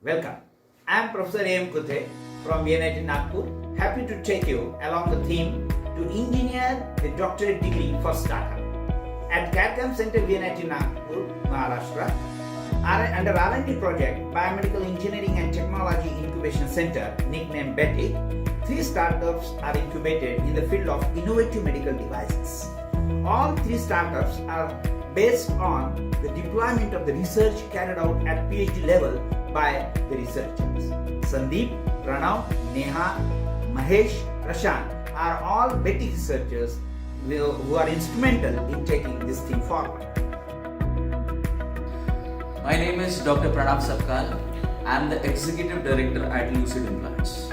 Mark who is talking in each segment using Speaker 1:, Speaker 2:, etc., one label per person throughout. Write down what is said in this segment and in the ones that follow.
Speaker 1: Welcome. I am Professor A.M. Kuthe from VNIT Nagpur. Happy to take you along the theme to engineer the doctorate degree for startup. At CAD/CAM Center VNIT Nagpur, Maharashtra, under R&D project Biomedical Engineering and Technology Incubation Center, nicknamed BETIC, 3 startups are incubated in the field of innovative medical devices. All 3 startups are based on the deployment of the research carried out at PhD level by the researchers. Sandeep, Pranav, Neha, Mahesh, Prashant are all BETIC researchers who are instrumental in taking this thing forward.
Speaker 2: My name is Dr. Pranav Sapkal. I am the Executive Director at Lucid Implants.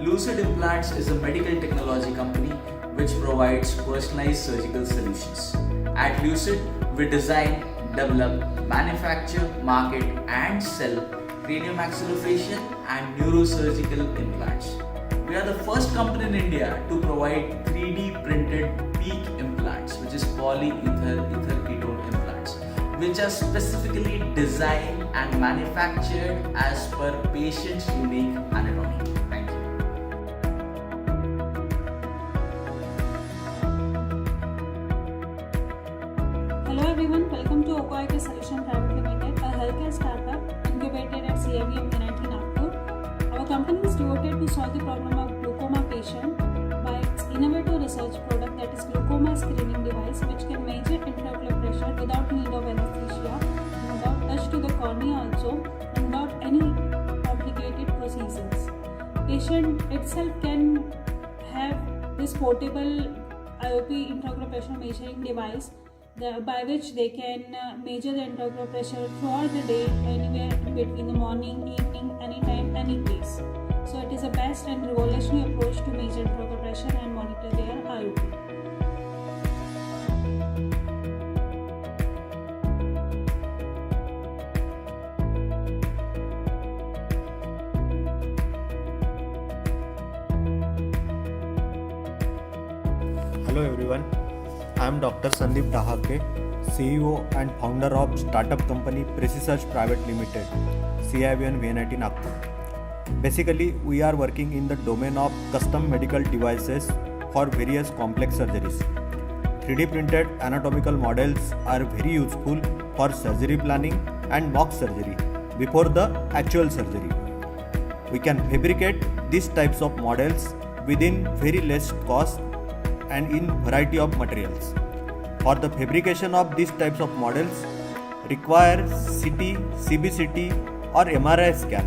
Speaker 2: Lucid Implants is a medical technology company which provides personalized surgical solutions. At Lucid, we design, develop, manufacture, market and sell craniomaxillofacial and neurosurgical implants. We are the first company in India to provide 3D printed PEEK implants, which is polyether ketone implants, which are specifically designed and manufactured as per patient's unique anatomy. Thank you.
Speaker 3: Hello everyone, welcome to Okoite Solution Private Limited, a healthcare startup incubated at CIVM VNIT Nagpur. Our company is devoted to solve the problem of glaucoma patient by its innovative research product, that is glaucoma screening device, which can measure intraocular pressure without need of anesthesia, and without touch to the cornea also, and without any complicated procedures. Patient itself can have this portable IOP intraocular pressure measuring device by which they can measure the intraocular pressure throughout the day, anywhere in between the morning, evening, anytime, any place. So it is a best and revolutionary approach to measure intraocular pressure and monitor their IOP.
Speaker 4: Hello everyone, I am Dr. Sandeep Dahake, CEO and founder of startup company Precisearch Private Limited, CIVM VNIT Nagpur. Basically, we are working in the domain of custom medical devices for various complex surgeries. 3D printed anatomical models are very useful for surgery planning and mock surgery before the actual surgery. We can fabricate these types of models within very less cost and in variety of materials. For the fabrication of these types of models require CT, CBCT or MRI scan,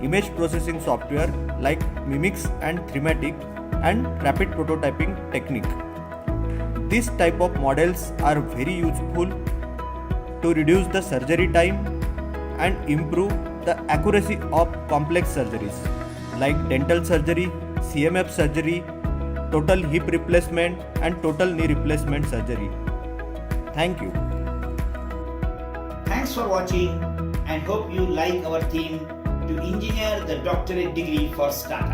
Speaker 4: image processing software like Mimix and Thematic, and rapid prototyping technique. These type of models are very useful to reduce the surgery time and improve the accuracy of complex surgeries like dental surgery, CMF surgery, total hip replacement and total knee replacement surgery. Thank you.
Speaker 1: Thanks for watching and hope you like our theme to engineer the doctorate degree for startup.